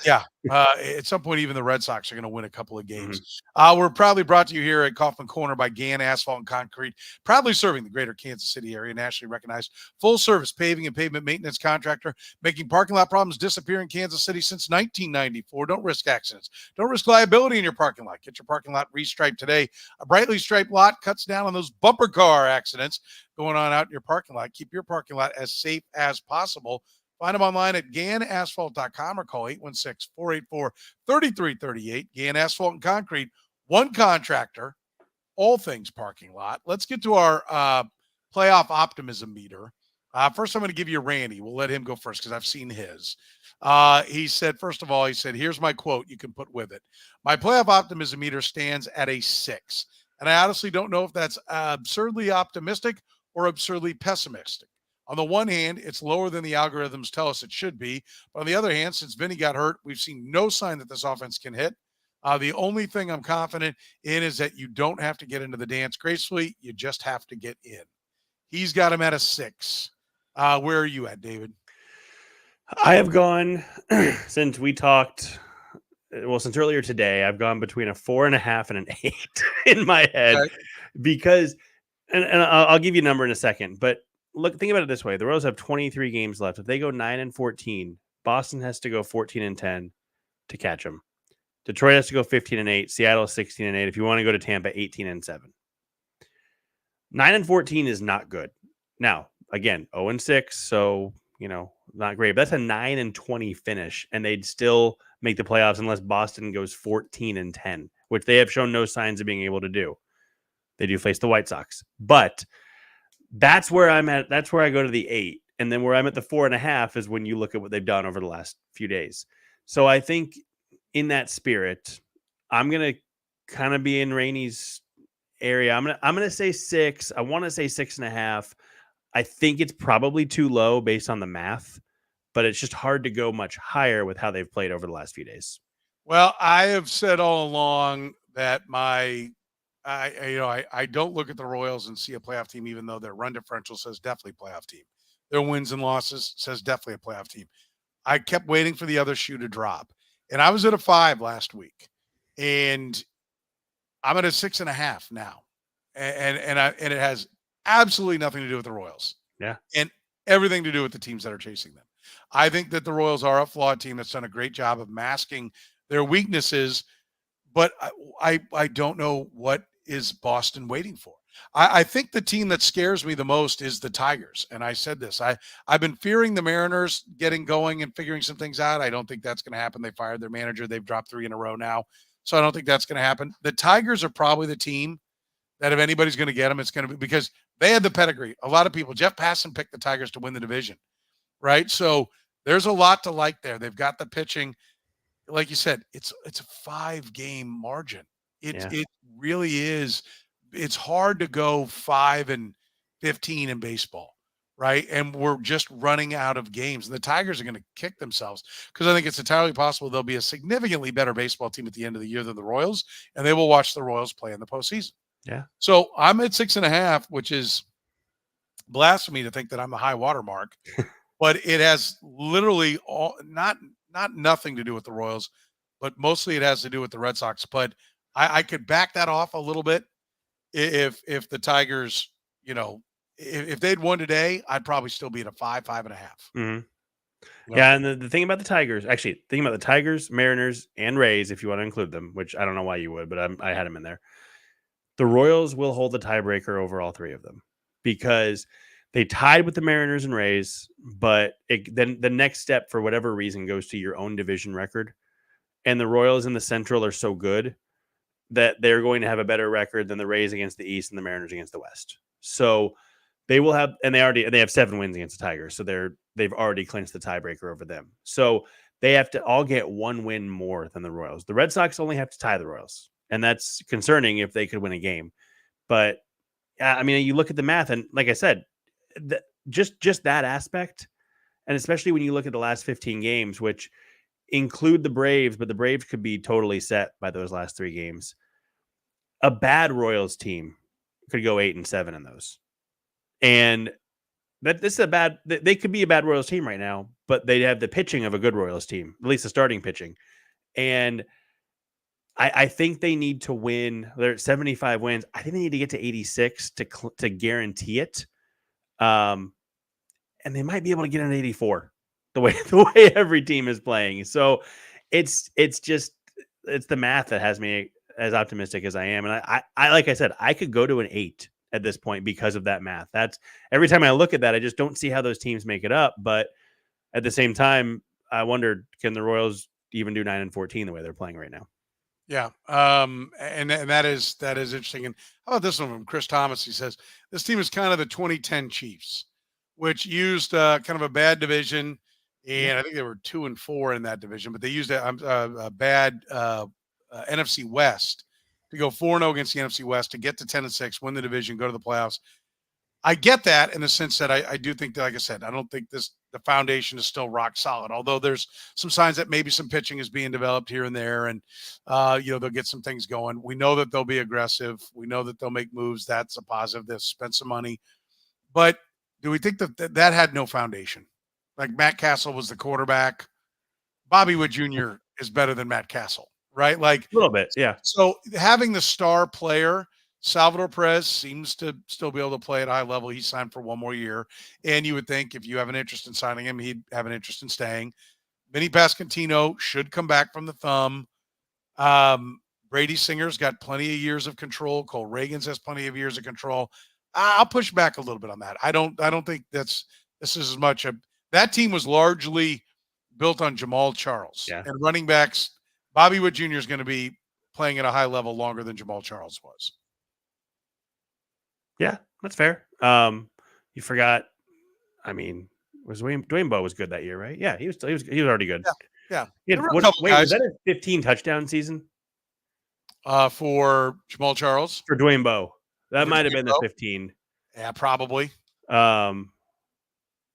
Yeah. At some point, even the Red Sox are going to win a couple of games. Mm-hmm. We're proudly brought to you here at Kaufman Corner by Gann Asphalt and Concrete, proudly serving the greater Kansas City area, nationally recognized full-service paving and pavement maintenance contractor, making parking lot problems disappear in Kansas City since 1994. Don't risk accidents. Don't risk liability in your parking lot. Get your parking lot restriped today. A brightly striped lot cuts down on those bumper car accidents going on out in your parking lot. Keep your parking lot as safe as possible. Find them online at GannAsphalt.com or call 816-484-3338. Gann Asphalt and Concrete, one contractor, all things parking lot. Let's get to our playoff optimism meter. First, I'm going to give you Randy. We'll let him go first because I've seen his. He said, first of all, here's my quote you can put with it. My playoff optimism meter stands at a 6. And I honestly don't know if that's absurdly optimistic or absurdly pessimistic. On the one hand, it's lower than the algorithms tell us it should be. But on the other hand, since Vinny got hurt, we've seen no sign that this offense can hit. The only thing I'm confident in is that you don't have to get into the dance gracefully. You just have to get in. He's got him at a 6. Where are you at, David? I have gone, since we talked, since earlier today, I've gone between a 4.5 and an 8 in my head. Okay. Because, and I'll give you a number in a second, but look, think about it this way. The Royals have 23 games left. If they go 9-14, Boston has to go 14-10 to catch them. Detroit has to go 15-8. Seattle 16-8. If you want to go to Tampa, 18-7. 9-14 is not good. Now, again, 0-6, so not great. But that's a 9-20 finish, and they'd still make the playoffs unless Boston goes 14-10, which they have shown no signs of being able to do. They do face the White Sox, but that's where I'm at. That's where I go to the 8. And then where I'm at the 4.5 is when you look at what they've done over the last few days. So I think in that spirit, I'm going to kind of be in Rany's area. I'm going to say 6. I want to say 6.5. I think it's probably too low based on the math, but it's just hard to go much higher with how they've played over the last few days. Well, I have said all along that I don't look at the Royals and see a playoff team, even though their run differential says definitely playoff team. Their wins and losses says definitely a playoff team. I kept waiting for the other shoe to drop, and I was at a 5 last week, and I'm at a 6.5 now, and it has absolutely nothing to do with the Royals. Yeah, and everything to do with the teams that are chasing them. I think that the Royals are a flawed team that's done a great job of masking their weaknesses, but I don't know what is Boston waiting for. I think the team that scares me the most is the Tigers. And I said this, I've been fearing the Mariners getting going and figuring some things out. I don't think that's going to happen. They fired their manager. They've dropped 3 in a row now. So I don't think that's going to happen. The Tigers are probably the team that if anybody's going to get them, it's going to be because they had the pedigree. A lot of people, Jeff Passan picked the Tigers to win the division, right? So there's a lot to like there. They've got the pitching. Like you said, it's a 5-game margin. It really is. It's hard to go 5-15 in baseball, right? And we're just running out of games. And the Tigers are going to kick themselves because I think it's entirely possible they'll be a significantly better baseball team at the end of the year than the Royals, and they will watch the Royals play in the postseason. Yeah. So I'm at 6.5, which is blasphemy to think that I'm the high water mark, but it has literally not nothing to do with the Royals, but mostly it has to do with the Red Sox. But I could back that off a little bit if the Tigers, if they'd won today, I'd probably still be at a 5.5. Mm-hmm. Yeah, and the thing about the Tigers, Mariners, and Rays, if you want to include them, which I don't know why you would, but I had them in there. The Royals will hold the tiebreaker over all 3 of them because they tied with the Mariners and Rays, but then the next step, for whatever reason, goes to your own division record. And the Royals in the Central are so good that they're going to have a better record than the Rays against the East and the Mariners against the West. So they will have, and they have 7 wins against the Tigers. So they've already clinched the tiebreaker over them. So they have to all get 1 win more than the Royals. The Red Sox only have to tie the Royals, and that's concerning if they could win a game. But I mean, you look at the math, and like I said, just that aspect, and especially when you look at the last 15 games, which include the Braves, but the Braves could be totally set by those last 3 games. A bad Royals team could go 8-7 in those. And they could be a bad Royals team right now, but they have the pitching of a good Royals team, at least the starting pitching. And I think they need to win. They're at 75 wins. I think they need to get to 86 to guarantee it. And they might be able to get an 84 the way every team is playing. So it's the math that has me as optimistic as I am. And I like I said, I could go to an 8 at this point because of that math. That's every time I look at that, I just don't see how those teams make it up. But at the same time, I wondered, can the Royals even do 9-14 the way they're playing right now? Yeah. And that is interesting. And how about this one from Chris Thomas? He says, this team is kind of the 2010 Chiefs, which used kind of a bad division. And I think they were 2-4 in that division, but they used a bad NFC West to go 4-0 against the NFC West, to get to 10-6, win the division, go to the playoffs. I get that in the sense that I do think that, like I said, I don't think the foundation is still rock solid, although there's some signs that maybe some pitching is being developed here and there, and they'll get some things going. We know that they'll be aggressive. We know that they'll make moves. That's a positive. They'll spend some money. But do we think that had no foundation? Like Matt Castle was the quarterback. Bobby Wood Jr. is better than Matt Castle, right? Like a little bit, yeah. So having the star player, Salvador Perez, seems to still be able to play at a high level. He signed for 1 more year. And you would think if you have an interest in signing him, he'd have an interest in staying. Vinny Pasquantino should come back from the thumb. Brady Singer's got plenty of years of control. Cole Reagans has plenty of years of control. I'll push back a little bit on that. I don't think this is as much that team was largely built on Jamal Charles, and running backs. Bobby Wood Jr. is going to be playing at a high level longer than Jamal Charles was. Yeah, that's fair. You forgot. I mean, Dwayne Bowe was good that year, right? Yeah, he was already good. Yeah. Was that a 15 touchdown season? For Jamal Charles? For Dwayne Bowe. That might have been the 15. Yeah, probably.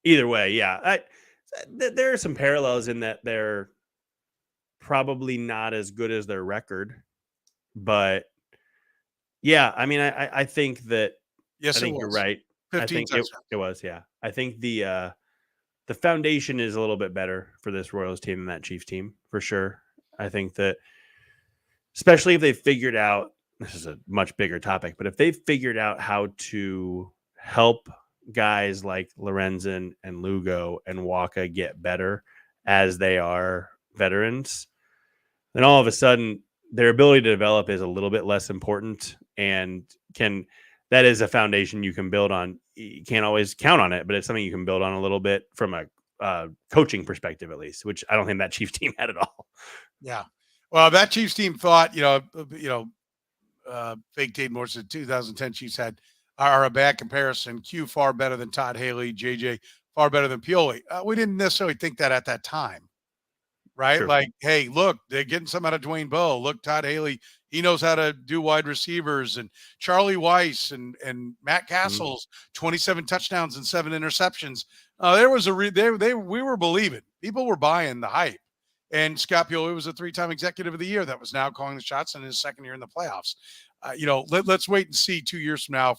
Either way, yeah. There are some parallels in that they're probably not as good as their record. But, yeah, I mean, I think that yes, I think you're right. I think it was, yeah. I think the foundation is a little bit better for this Royals team than that Chiefs team, for sure. I think that, especially if they figured out, this is a much bigger topic, but if they figured out how to help guys like Lorenzen and Lugo and Waka get better as they are veterans, then all of a sudden their ability to develop is a little bit less important, and that is a foundation you can build on. You can't always count on it, but it's something you can build on a little bit from a coaching perspective, at least, which I don't think that Chiefs team had at all. Yeah. Well, that Chiefs team thought, fake Dade Morris, the 2010 Chiefs are a bad comparison. Q far better than Todd Haley, JJ far better than Pioli. We didn't necessarily think that at that time, right? True. Like, hey, look, they're getting some out of Dwayne Bowe. Look, Todd Haley, he knows how to do wide receivers, and Charlie Weiss and Matt Castle's 27 touchdowns and 7 interceptions. There was we were believing. People were buying the hype. And Scott Pioli was a 3-time executive of the year that was now calling the shots in his second year in the playoffs. Let's wait and see 2 years from now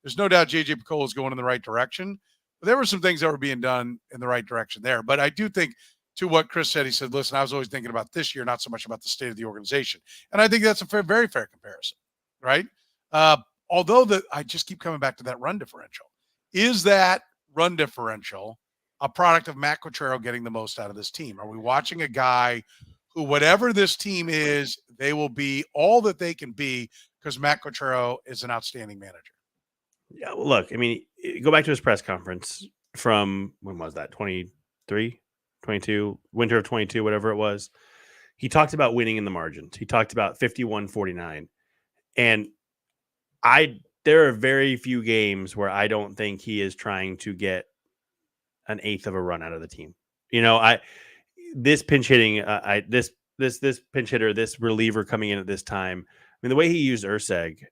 there's no doubt JJ Picola is going in the right direction, but there were some things that were being done in the right direction there. But I do think, to what Chris said, he said, listen, I was always thinking about this year, not so much about the state of the organization. And I think that's a very fair comparison, right? Although I just keep coming back to that run differential. Is that run differential a product of Matt Quatraro getting the most out of this team? Are we watching a guy who, whatever this team is, they will be all that they can be because Matt Quatraro is an outstanding manager? Yeah, well, look, I mean, go back to his press conference from, when was that, 23, 22, winter of 22, whatever it was. he talked about winning in the margins. He talked about 51-49. And there are very few games where I don't think he is trying to get an eighth of a run out of the team. This pinch hitting, this pinch hitter, this reliever coming in at this time. I mean, the way he used Urseg,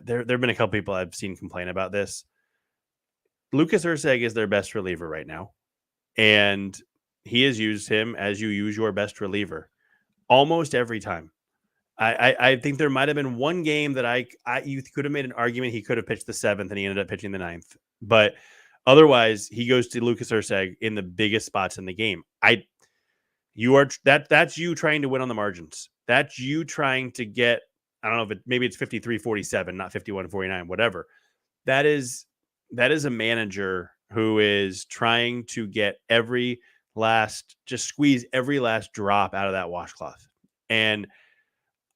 there have been a couple people I've seen complain about this. Lucas Urseg is their best reliever right now, and he has used him as you use your best reliever almost every time. I think there might have been one game that you could have made an argument he could have pitched the 7th and he ended up pitching the 9th, but otherwise he goes to Lucas Urseg in the biggest spots in the game. That's you trying to win on the margins. That's you trying to get, I don't know if maybe it's 53-47, not 51-49, whatever. That is a manager who is trying to get just squeeze every last drop out of that washcloth. And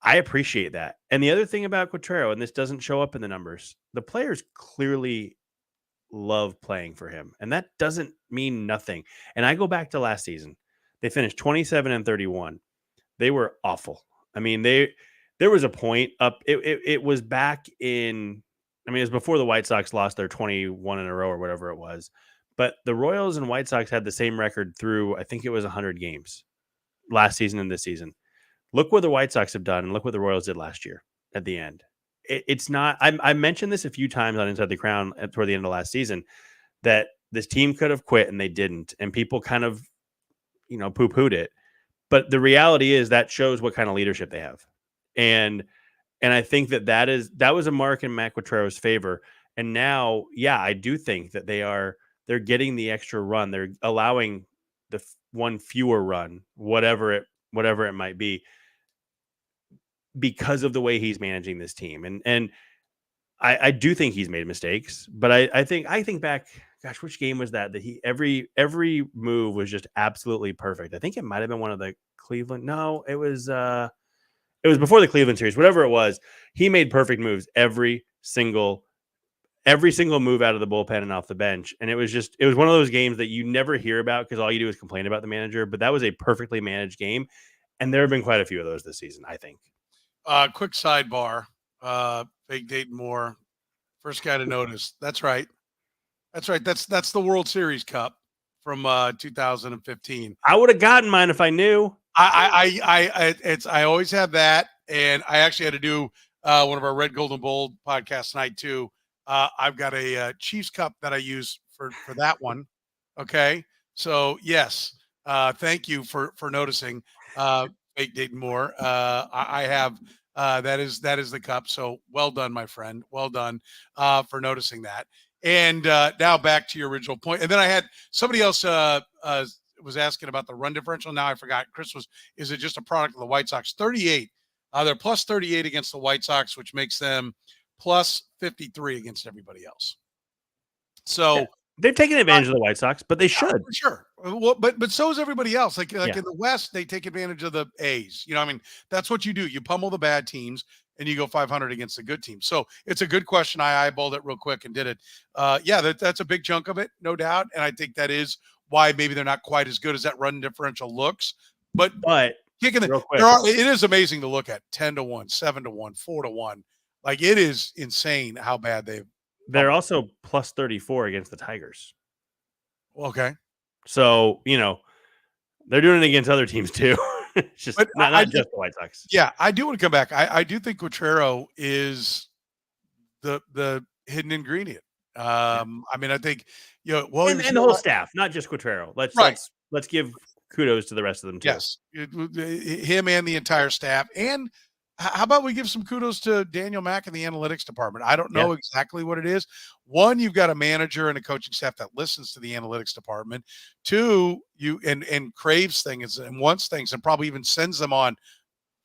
I appreciate that. And the other thing about Quatraro, and this doesn't show up in the numbers, the players clearly love playing for him. And that doesn't mean nothing. And I go back to last season. They finished 27-31. They were awful. I mean, there was a point up. It was back in, I mean, it was before the White Sox lost their 21 in a row or whatever it was. But the Royals and White Sox had the same record through, I think it was 100 games last season and this season. Look what the White Sox have done, and look what the Royals did last year at the end. It's not, I mentioned this a few times on Inside the Crown toward the end of last season, that this team could have quit and they didn't. And people kind of, poo-pooed it. But the reality is that shows what kind of leadership they have. And I think that was a mark in Matt Quatraro's favor. And now, yeah, I do think that they're getting the extra run. They're allowing the one fewer run, whatever it might be, because of the way he's managing this team. And I do think he's made mistakes, but I think back, gosh, which game was that he every move was just absolutely perfect. I think it might have been one of the Cleveland. No, it was before the Cleveland series, whatever it was. He made perfect moves every single move out of the bullpen and off the bench. And it was one of those games that you never hear about because all you do is complain about the manager, but that was a perfectly managed game. And there have been quite a few of those this season, I think. Quick sidebar. Fake Dayton Moore, first guy to notice. That's right. That's the World Series Cup from 2015. I would have gotten mine if I knew. I always have that, and I actually had to do one of our Red, Gold, and Bold podcasts tonight too. I've got a Chiefs Cup that I use for that one. Okay, so yes, thank you for noticing. Fake Dayton Moore. I have that is the cup. So well done, my friend. Well done for noticing that. And now back to your original point. And then I had somebody else was asking about the run differential. Now I forgot. Chris is it just a product of the White Sox? 38. They're plus 38 against the White Sox, which makes them plus 53 against everybody else. So. Yeah. They've taken advantage of the White Sox, but they should. For sure. Well, but so is everybody else. Like in the West, they take advantage of the A's. I mean, that's what you do. You pummel the bad teams and you go 500 against the good teams. So it's a good question. I eyeballed it real quick and did it. That's a big chunk of it, no doubt. And I think that is why maybe they're not quite as good as that run differential looks. But kicking it is amazing to look at 10-1, 7-1, 4-1. Like it is insane how bad they're also plus 34 against the Tigers. Okay. So, they're doing it against other teams too. It's just not just the White Sox. Yeah, I do want to come back. I do think Quatraro is the hidden ingredient. I mean, I think, and the whole staff, not just Quatraro. Let's give kudos to the rest of them too. Yes. Him and the entire staff. And how about we give some kudos to Daniel Mack and the analytics department? I don't know exactly what it is. One, you've got a manager and a coaching staff that listens to the analytics department. Two, you and craves things and wants things and probably even sends them on,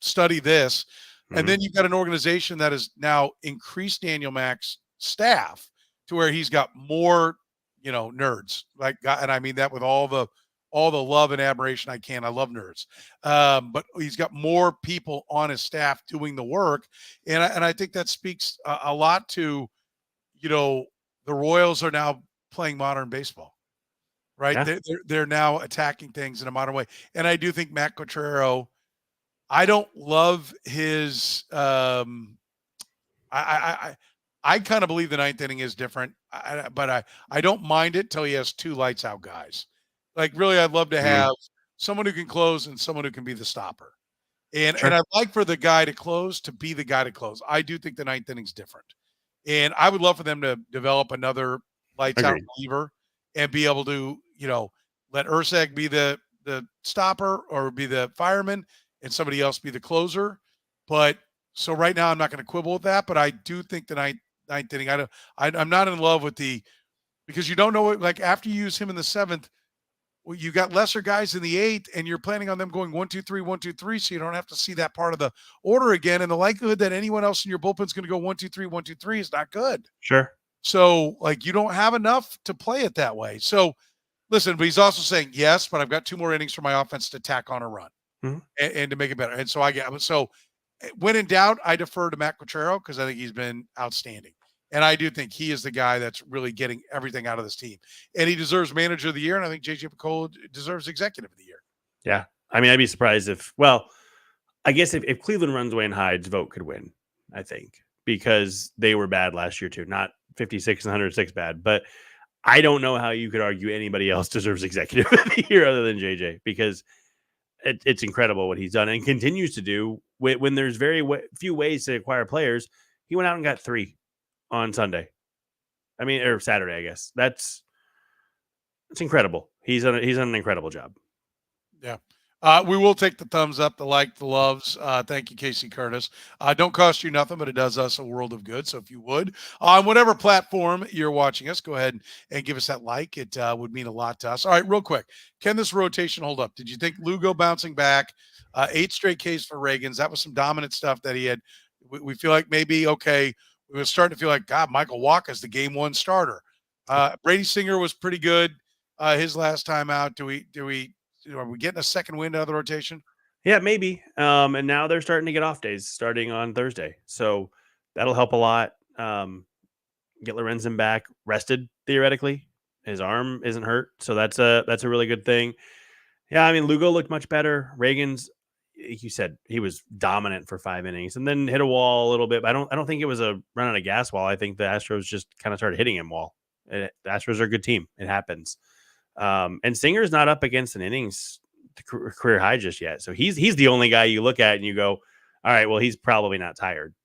study this. Mm-hmm. And then you've got an organization that has now increased Daniel Mack's staff to where he's got more, nerds. And I mean that with all the love and admiration I can. I love nerds. But he's got more people on his staff doing the work. And I think that speaks a lot to, the Royals are now playing modern baseball, right? Yeah. They're now attacking things in a modern way. And I do think Matt Quatraro I don't love his. I kind of believe the ninth inning is different, but I don't mind it till he has two lights out guys. Like really, I'd love to have someone who can close and someone who can be the stopper. And Sure. I'd like for the guy to be the guy to close. I do think the ninth inning's different. And I would love for them to develop another lights out Agreed. reliever and be able to, let Urseg be the stopper or be the fireman and somebody else be the closer. But so right now I'm not going to quibble with that, but I do think the ninth inning, I'm not in love with because you don't know what, like after you use him in the seventh, well, you got lesser guys in the eighth, and you're planning on them going 1, 2, 3, 1, 2, 3, so you don't have to see that part of the order again. And the likelihood that anyone else in your bullpen is going to go 1, 2, 3, 1, 2, 3 is not good. Sure. So, like, you don't have enough to play it that way. So, listen, but he's also saying yes, but I've got 2 more innings for my offense to tack on a run and to make it better. And so when in doubt, I defer to Matt Quatraro because I think he's been outstanding. And I do think he is the guy that's really getting everything out of this team. And he deserves manager of the year. And I think J.J. Picola deserves executive of the year. Yeah. I mean, I'd be surprised I guess if Cleveland runs away and hides, Vogt could win, I think, because they were bad last year too. Not 56 and 106 bad. But I don't know how you could argue anybody else deserves executive of the year other than JJ, because it's incredible what he's done and continues to do when there's very few ways to acquire players. He went out and got 3 on Sunday. I mean, or Saturday, I guess. It's incredible. He's done an incredible job. Yeah. We will take the thumbs up, the like, the loves. Thank you, Casey Curtis. Don't cost you nothing, but it does us a world of good. So if you would, on whatever platform you're watching us, go ahead and give us that like. It would mean a lot to us. All right, real quick. Can this rotation hold up? Did you think Lugo bouncing back, 8 straight Ks for Reagans? That was some dominant stuff that he had. We feel like maybe, okay, we were starting to feel like, God, Michael Wacha's the game 1 starter. Brady Singer was pretty good his last time out. Are we getting a second wind out of the rotation? Yeah, maybe. And now they're starting to get off days starting on Thursday. So that'll help a lot. Get Lorenzen back rested, theoretically. His arm isn't hurt. So that's a really good thing. Yeah, I mean, Lugo looked much better. Reagans, you said he was dominant for 5 innings and then hit a wall a little bit. But I don't think it was a run on a gas wall. I think the Astros just kind of started hitting him wall. The Astros are a good team. It happens. And Singer's not up against an innings career high just yet. So he's the only guy you look at and you go, all right, well, he's probably not tired.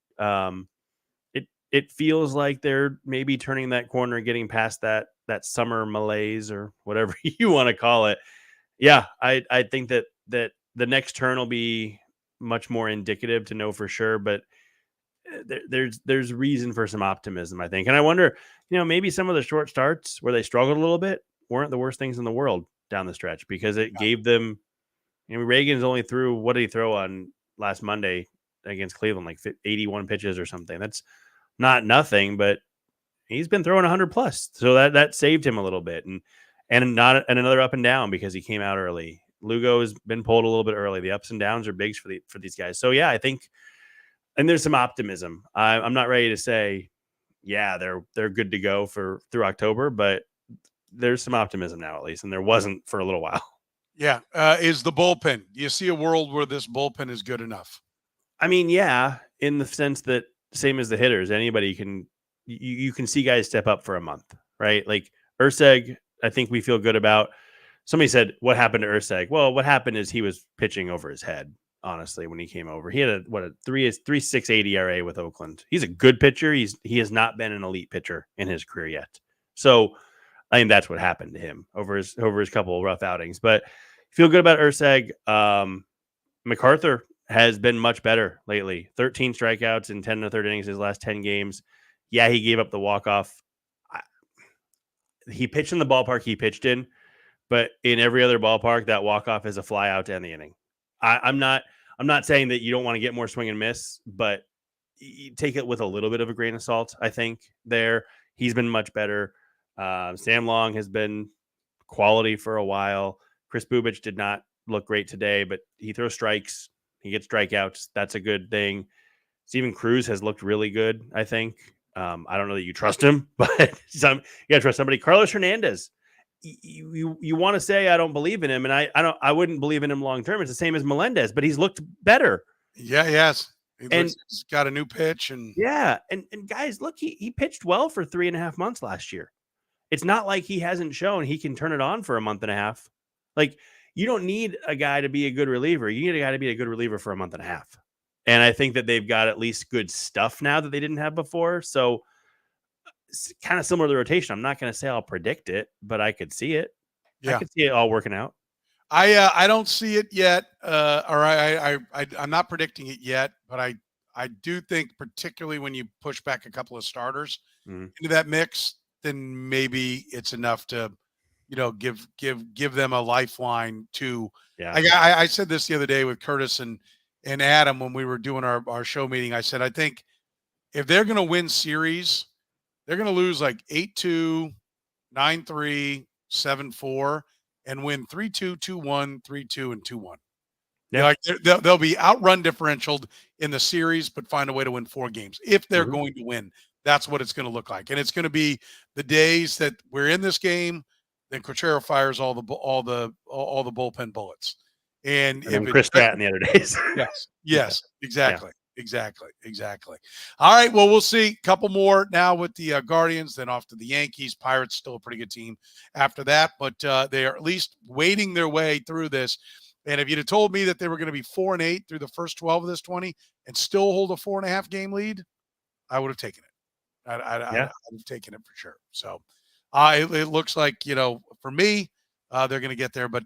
It feels like they're maybe turning that corner, getting past that summer malaise or whatever you want to call it. Yeah, I think that the next turn will be much more indicative to know for sure, but there's reason for some optimism, I think. And I wonder, maybe some of the short starts where they struggled a little bit weren't the worst things in the world down the stretch, because it gave them, Reagans only threw, what did he throw on last Monday against Cleveland? Like 81 pitches or something. That's not nothing, but he's been throwing 100 plus. So that saved him a little bit, and another up and down because he came out early. Lugo has been pulled a little bit early. The ups and downs are big for these guys. So yeah, I think, and there's some optimism. I'm not ready to say, yeah, they're good to go through October, but there's some optimism now, at least, and there wasn't for a little while. Yeah. Is the bullpen? Do you see a world where this bullpen is good enough? I mean, yeah, in the sense that same as the hitters, anybody you can see guys step up for a month, right? Like Urseg, I think we feel good about. Somebody said, what happened to Urseg? Well, what happened is he was pitching over his head, honestly, when he came over. He had a 3.68 ERA with Oakland. He's a good pitcher. He has not been an elite pitcher in his career yet. So I think that's what happened to him over his couple of rough outings. But feel good about Urseg. MacArthur has been much better lately. 13 strikeouts in 10 and a third innings his last 10 games. Yeah, he gave up the walk-off. He pitched in the ballpark he pitched in, but in every other ballpark, that walk-off is a fly out to end the inning. I'm not saying that you don't want to get more swing and miss, but you take it with a little bit of a grain of salt, I think, there. He's been much better. Sam Long has been quality for a while. Chris Bubich did not look great today, but he throws strikes. He gets strikeouts. That's a good thing. Steven Cruz has looked really good, I think. I don't know that you trust him, but you got to trust somebody. Carlos Hernandez you want to say I don't believe in him, and I wouldn't believe in him long term. It's the same as Melendez, but he's looked better. Yeah, yes. He's got a new pitch, and guys, look, he pitched well for 3.5 months last year. It's not like he hasn't shown he can turn it on for a month and a half. Like, you don't need a guy to be a good reliever. You need a guy to be a good reliever for a month and a half. And I think that they've got at least good stuff now that they didn't have before. So it's kind of similar to the rotation. I'm not going to say I'll predict it, but I could see it. Yeah. I could see it all working out. I don't see it yet. I'm not predicting it yet, but I do think, particularly when you push back a couple of starters into that mix, then maybe it's enough to, give them a lifeline to. Yeah. I said this the other day with Curtis and Adam when we were doing our show meeting. I said, I think if they're going to win series, they're going to lose like 8-2, 9-3, 7-4, and win 3-2, 2-1, 3-2, and 2-1. Yeah, like they'll be outrun differentialed in the series, but find a way to win 4 games if they're going to win. That's what it's going to look like, and it's going to be the days that we're in this game. Then Quatraro fires all the bullpen bullets, and if Chris Stratton the other days. yes, exactly. Exactly. All right. Well, we'll see. A couple more now with the Guardians, then off to the Yankees. Pirates, still a pretty good team after that, but they are at least wading their way through this. And if you'd have told me that they were going to be 4-8 through the first 12 of this 20 and still hold a 4.5 game lead, I would have taken it. I'd have taken it for sure. So it looks like, for me, they're going to get there, but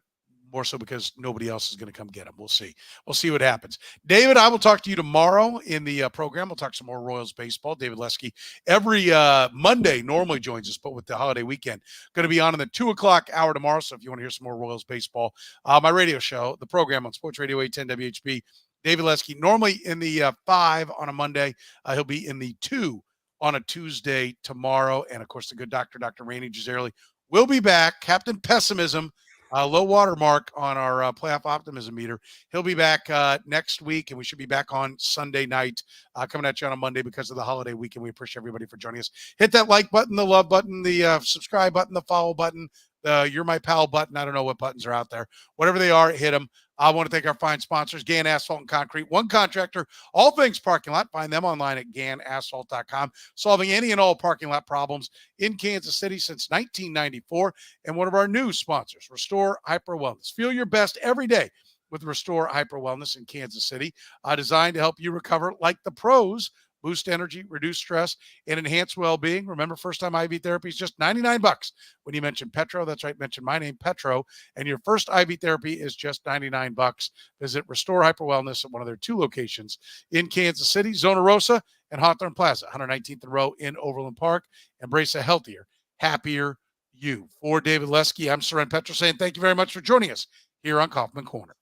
more so because nobody else is going to come get them. We'll see. We'll see what happens. David, I will talk to you tomorrow in the program. We'll talk some more Royals baseball. David Lesky every Monday normally joins us, but with the holiday weekend, going to be on in the 2:00 hour tomorrow. So if you want to hear some more Royals baseball, my radio show, the program on Sports Radio 810 WHB, David Lesky, normally in the 5 on a Monday. He'll be in the 2 on a Tuesday tomorrow. And of course, the good Dr. Rany Jazayerli will be back. Captain Pessimism. Low water mark on our playoff optimism meter. He'll be back next week, and we should be back on Sunday night, coming at you on a Monday because of the holiday weekend. We appreciate everybody for joining us. Hit that like button, the love button, the subscribe button, the follow button, the You're My Pal button. I don't know what buttons are out there. Whatever they are, hit them. I want to thank our fine sponsors, Gann Asphalt and Concrete, one contractor, all things parking lot. Find them online at GannAsphalt.com, solving any and all parking lot problems in Kansas City since 1994. And one of our new sponsors, Restore Hyper Wellness. Feel your best every day with Restore Hyper Wellness in Kansas City, designed to help you recover like the pros. Boost energy, reduce stress, and enhance well-being. Remember, first-time IV therapy is just $99. When you mention Petro, that's right, mention my name, Petro, and your first IV therapy is just $99. Visit Restore Hyper Wellness at one of their 2 locations in Kansas City, Zona Rosa and Hawthorne Plaza, 119th and Row in Overland Park. Embrace a healthier, happier you. For David Lesky, I'm Soren Petro saying thank you very much for joining us here on Kaufman Corner.